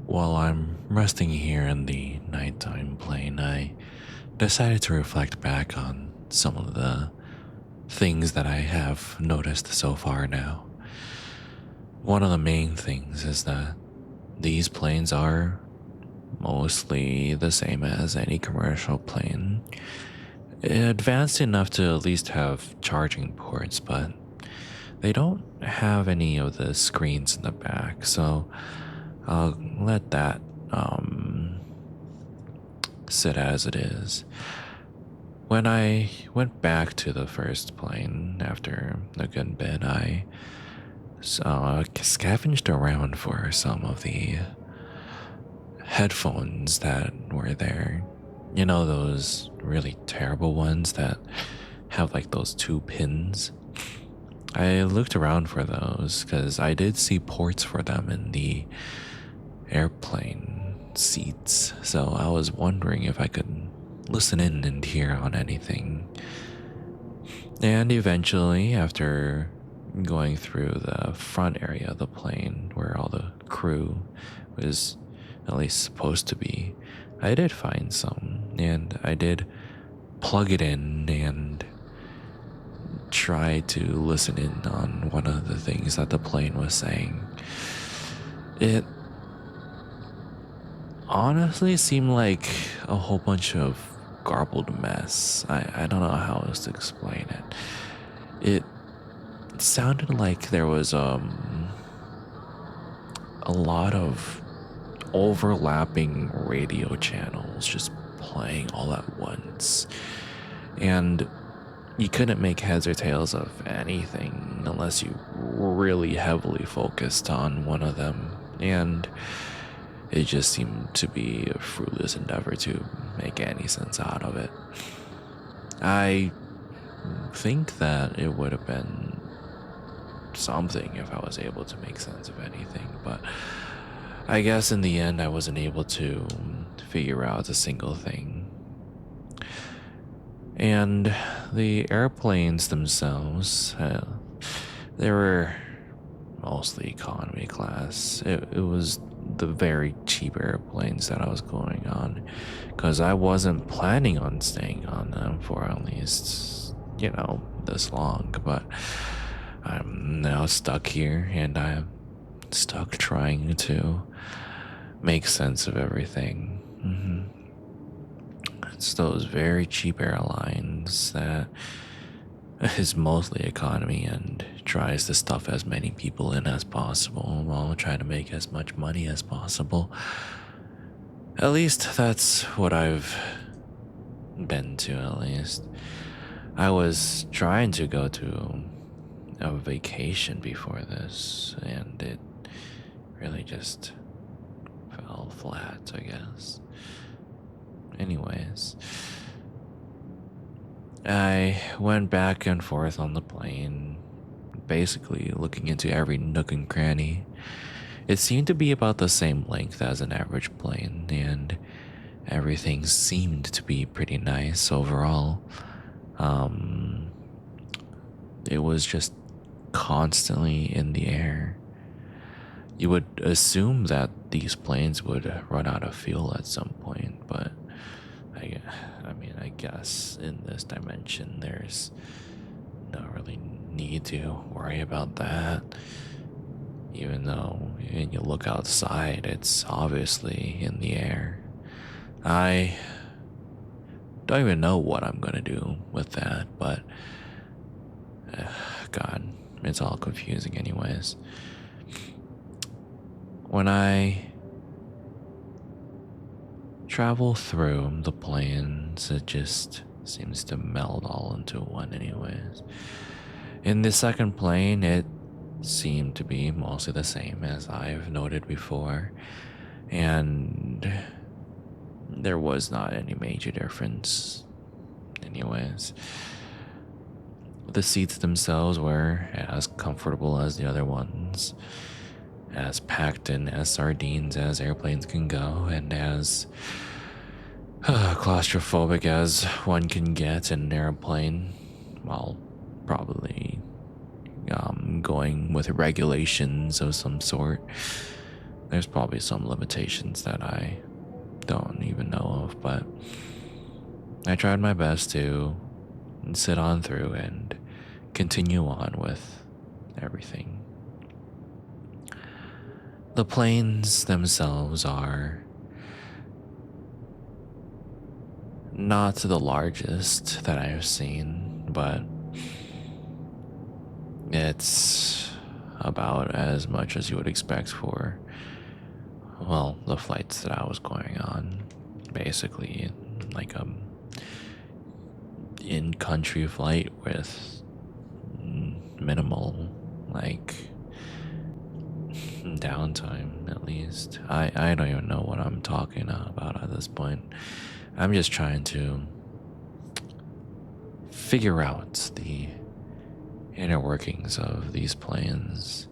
while I'm resting here in the nighttime plane, I decided to reflect back on some of the things that I have noticed so far now. One of the main things is that these planes are mostly the same as any commercial plane. Advanced enough to at least have charging ports, but they don't have any of the screens in the back, so I'll let that sit as it is. When I went back to the first plane after a good bit, I scavenged around for some of the headphones that were there. You know, those really terrible ones that have like those two pins? I looked around for those because I did see ports for them in the airplane seats, so I was wondering if I could listen in and hear on anything. And eventually, after going through the front area of the plane where all the crew was at least supposed to be, I did find some, and I did plug it in and try to listen in on one of the things that the plane was saying. It honestly seemed like a whole bunch of garbled mess. I don't know how else to explain it. It sounded like there was a lot of overlapping radio channels just playing all at once. And you couldn't make heads or tails of anything unless you really heavily focused on one of them. And it just seemed to be a fruitless endeavor to make any sense out of it. I think that it would have been something if I was able to make sense of anything, but I guess in the end I wasn't able to figure out a single thing. And the airplanes themselves, they were mostly economy class. It was the very cheap airplanes that I was going on, because I wasn't planning on staying on them for at least, this long. But I'm now stuck here, and I'm stuck trying to make sense of everything. It's those very cheap airlines that is mostly economy and tries to stuff as many people in as possible while trying to make as much money as possible. At least that's what I've been to, at least. I was trying to go to a vacation before this, and it really just fell flat, I guess. Anyways, I went back and forth on the plane, basically looking into every nook and cranny. It seemed to be about the same length as an average plane, and everything seemed to be pretty nice overall. It was just constantly in the air. You would assume that these planes would run out of fuel at some point, but I guess in this dimension there's no really need to worry about that. Even though when you look outside, it's obviously in the air. I don't even know what I'm gonna do with that, but God, it's all confusing anyways. When I travel through the planes, it just seems to meld all into one anyways. In the second plane, it seemed to be mostly the same as I've noted before, and there was not any major difference anyways. The seats themselves were as comfortable as the other ones, as packed in as sardines as airplanes can go, and as claustrophobic as one can get in an airplane, while probably going with regulations of some sort. There's probably some limitations that I don't even know of, but I tried my best to sit on through and continue on with everything. The planes themselves are not the largest that I have seen, but it's about as much as you would expect for, well, the flights that I was going on. Basically, like in-country flight with minimal, like, downtime, at least. I don't even know what I'm talking about at this point. I'm just trying to figure out the inner workings of these planes.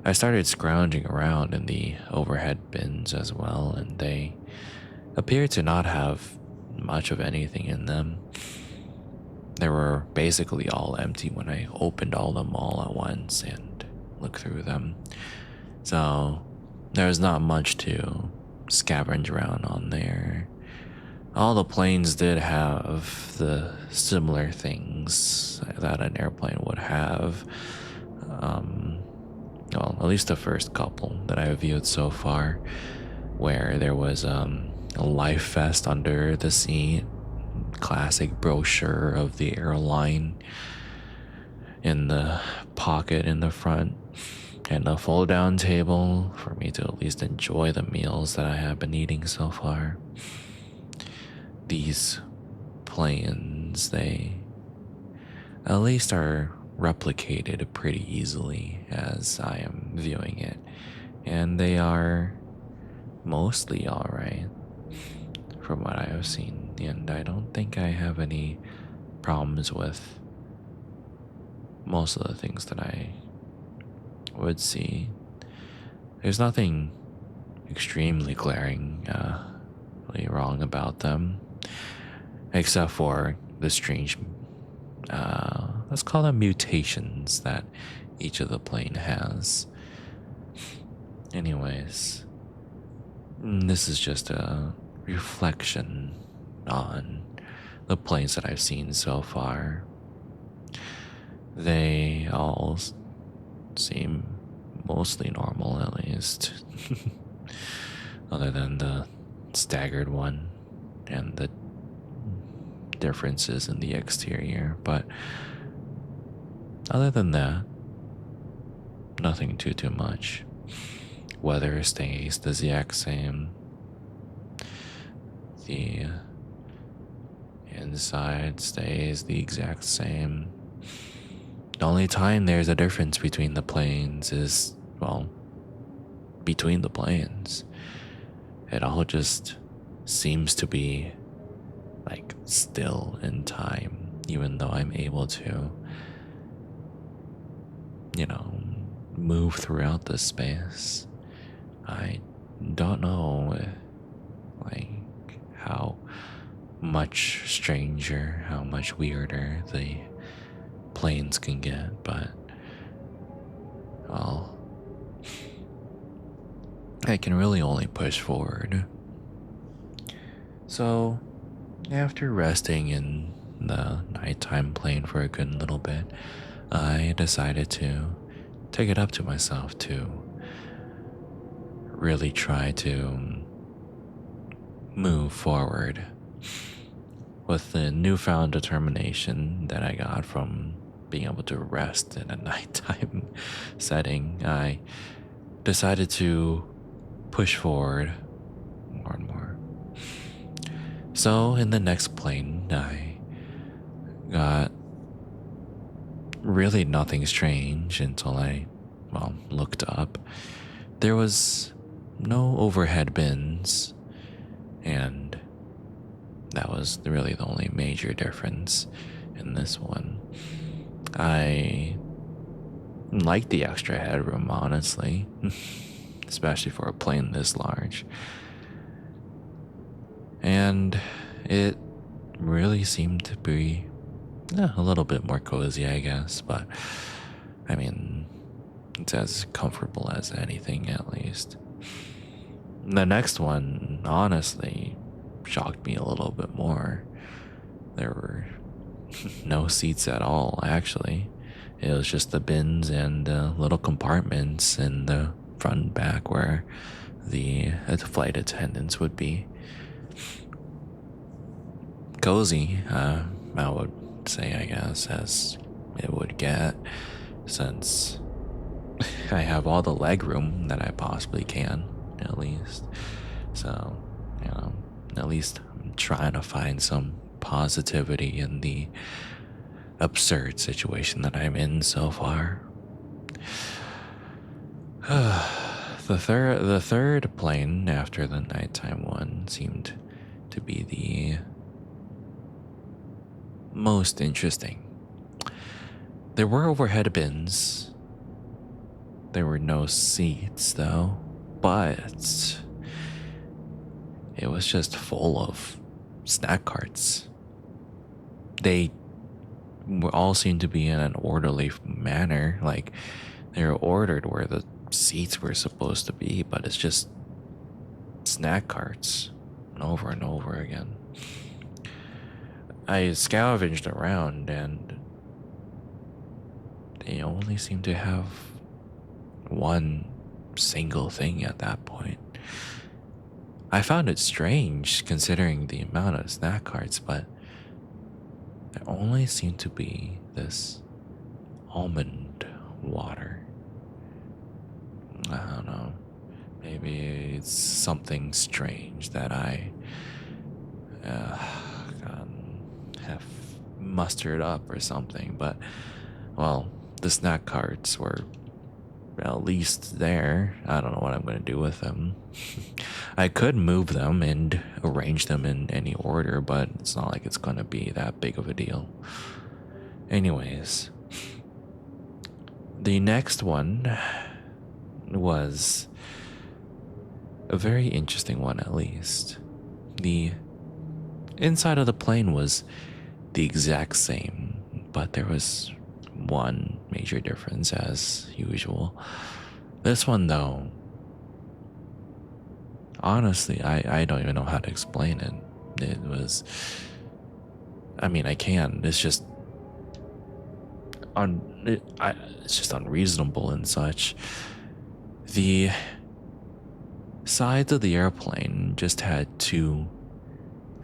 I started scrounging around in the overhead bins as well, and they appear to not have much of anything in them. They were basically all empty when I opened all them all at once and looked through them. So there's not much to scavenge around on there. All the planes did have the similar things that an airplane would have. Well, at least the first couple that I've viewed so far, where there was a life vest under the seat, classic brochure of the airline in the pocket in the front, and a fold down table for me to at least enjoy the meals that I have been eating so far. These planes, they at least are replicated pretty easily as I am viewing it, and they are mostly alright from what I have seen, and I don't think I have any problems with most of the things that I would see. There's nothing extremely glaringly wrong about them, except for the strange, let's call them mutations that each of the plane has. Anyways, this is just a reflection on the planes that I've seen so far. They all seem mostly normal, at least. Other than the staggered one and the differences in the exterior. But other than that, nothing too much. Weather stays the exact same. The inside stays the exact same. The only time there's a difference between the planes is, well, between the planes. It all just seems to be like still in time, even though I'm able to, move throughout the space. I don't know, like, how much stranger, how much weirder the planes can get, but, well, I can really only push forward. So, after resting in the nighttime plane for a good little bit, I decided to take it up to myself to really try to move forward with the newfound determination that I got from being able to rest in a nighttime setting. I decided to push forward more and more. So in the next plane, I got really nothing strange until I, looked up. There was no overhead bins, and that was really the only major difference in this one. I like the extra headroom, honestly, especially for a plane this large. And it really seemed to be a little bit more cozy, I guess, but I mean, it's as comfortable as anything, at least. The next one, honestly, shocked me a little bit more. There were no seats at all, actually. It was just the bins and little compartments in the front and back where the flight attendants would be. Cozy, I would say, I guess, as it would get, since I have all the leg room that I possibly can, at least. So, you know, at least I'm trying to find some positivity in the absurd situation that I'm in so far. The third plane after the nighttime one seemed to be the most interesting. There were overhead bins. There were no seats though, but it was just full of snack carts. They all seemed to be in an orderly manner, like they were ordered where the seats were supposed to be, but it's just snack carts and over again. I scavenged around and they only seemed to have one single thing at that point. I found it strange considering the amount of snack carts, but there only seemed to be this almond water. I don't know. Maybe it's something strange that I have mustered up or something, but well, the snack carts were at least there. I don't know what I'm going to do with them. I could move them and arrange them in any order, but it's not like it's going to be that big of a deal. Anyways, the next one was a very interesting one, at least. The inside of the plane was the exact same, but there was one major difference as usual. This one, though, honestly, I don't even know how to explain it. It was, I mean, I can. It's just it's just unreasonable and such. The sides of the airplane just had two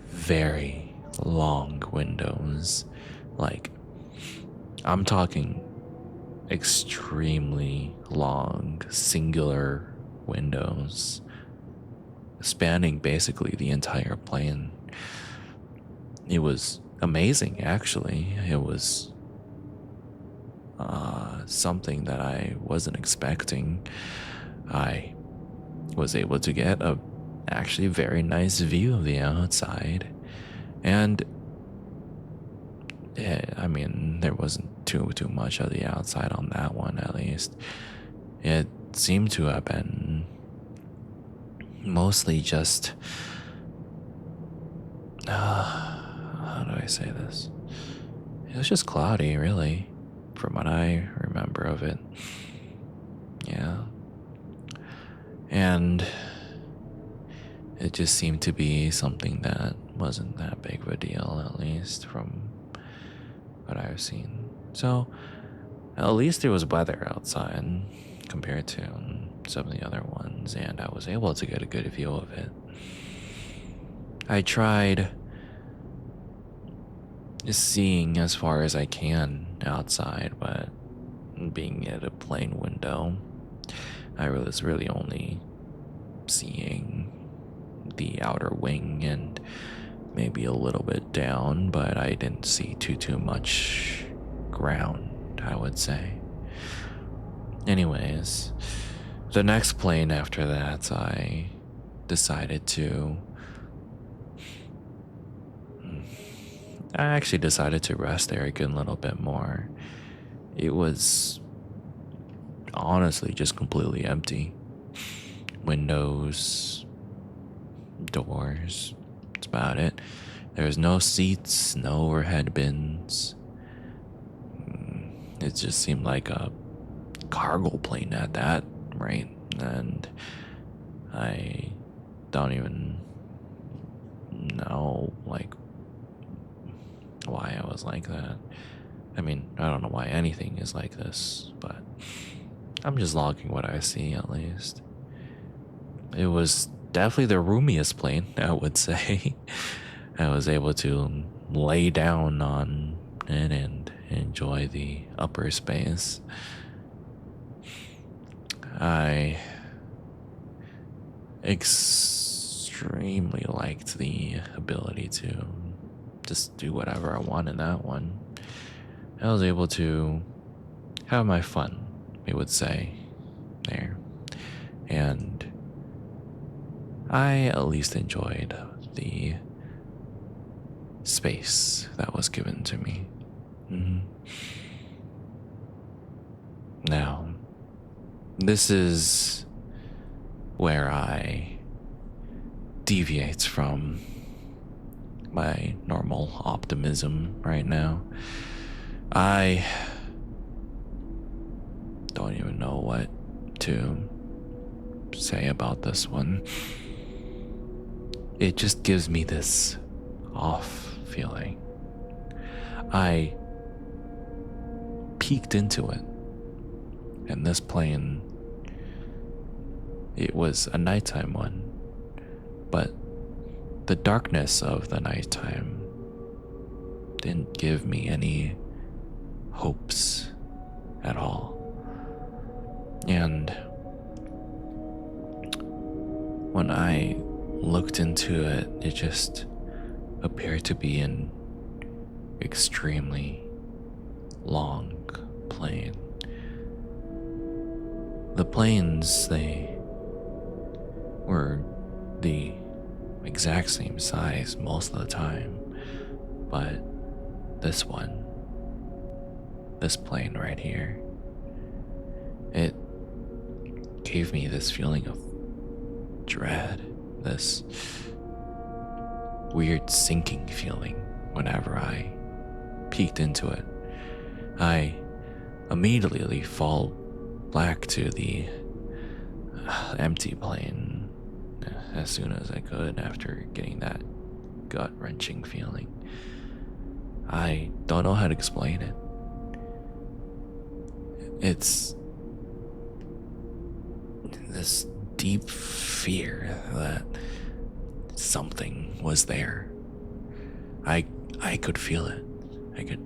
very long windows. Like, I'm talking extremely long, singular windows spanning basically the entire plane. It was amazing, actually. It was something that I wasn't expecting. I was able to get a actually very nice view of the outside, and I mean, there wasn't too much of the outside on that one, at least. It seemed to have been mostly just how do I say this? It was just cloudy, really, from what I remember of it. Yeah. And it just seemed to be something that wasn't that big of a deal, at least from what I've seen. So, at least there was weather outside compared to some of the other ones, and I was able to get a good view of it. I tried just seeing as far as I can outside, but being at a plane window, I was really only seeing the outer wing and maybe a little bit down, but I didn't see too much ground, I would say. Anyways, the next plane after that, I decided to rest there a good little bit more. It was honestly just completely empty. Windows, doors, that's about it. There was no seats, no overhead bins. It just seemed like a cargo plane at that, right? And I don't even know, like, why I was like that. I mean, I don't know why anything is like this, but I'm just logging what I see at least. It was definitely the roomiest plane, I would say. I was able to lay down on it and enjoy the upper space. I extremely liked the ability to just do whatever I want in that one. I was able to have my fun, we would say, there. And I at least enjoyed the space that was given to me. Now, this is where I deviate from my normal optimism right now. I don't even know what to say about this one. It just gives me this off feeling. I peeked into it, and this plane, it was a nighttime one, but the darkness of the nighttime didn't give me any hopes at all. And when I looked into it, it just appeared to be an extremely long plane. The planes, they were the exact same size most of the time, but this one, this plane right here, it gave me this feeling of dread, this weird sinking feeling whenever I peeked into it. I immediately fall back to the empty plane as soon as I could after getting that gut-wrenching feeling. I don't know how to explain it. It's this deep fear that something was there. I could feel it. I could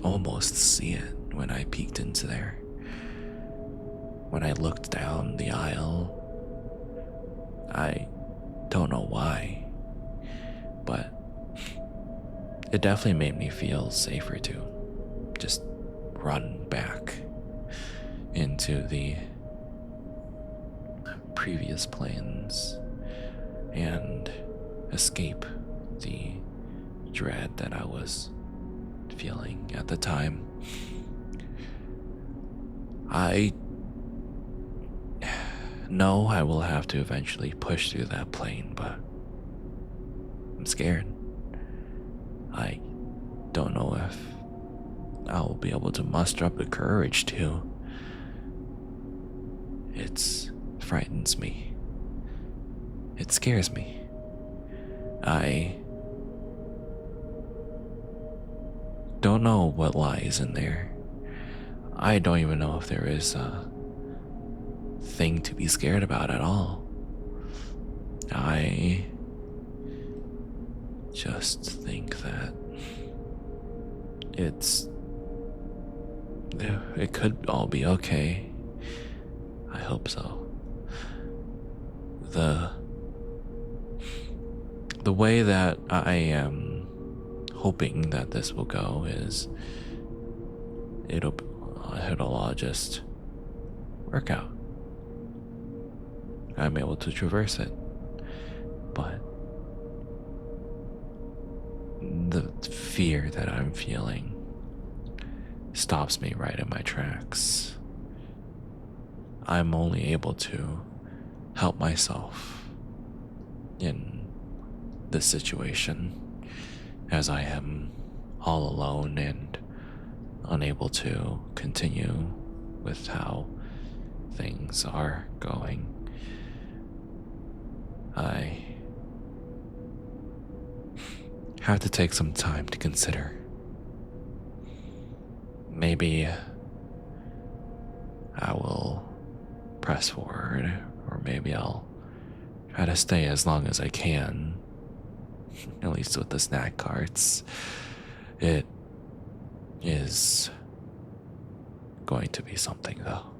almost see it when I peeked into there. When I looked down the aisle, I don't know why, but it definitely made me feel safer to just run back into the previous planes and escape the dread that I was feeling at the time. I know I will have to eventually push through that plane, but I'm scared. I don't know if I'll be able to muster up the courage to. It frightens me. It scares me. I don't know what lies in there. I don't even know if there is a thing to be scared about at all. I just think that it could all be okay. I hope so. The way that I am hoping that this will go is it'll all just work out. I'm able to traverse it, but the fear that I'm feeling stops me right in my tracks. I'm only able to help myself in this situation as I am all alone and unable to continue with how things are going. have to take some time to consider. Maybe I will press forward, or maybe I'll try to stay as long as I can, at least with the snack carts. It is going to be something, though.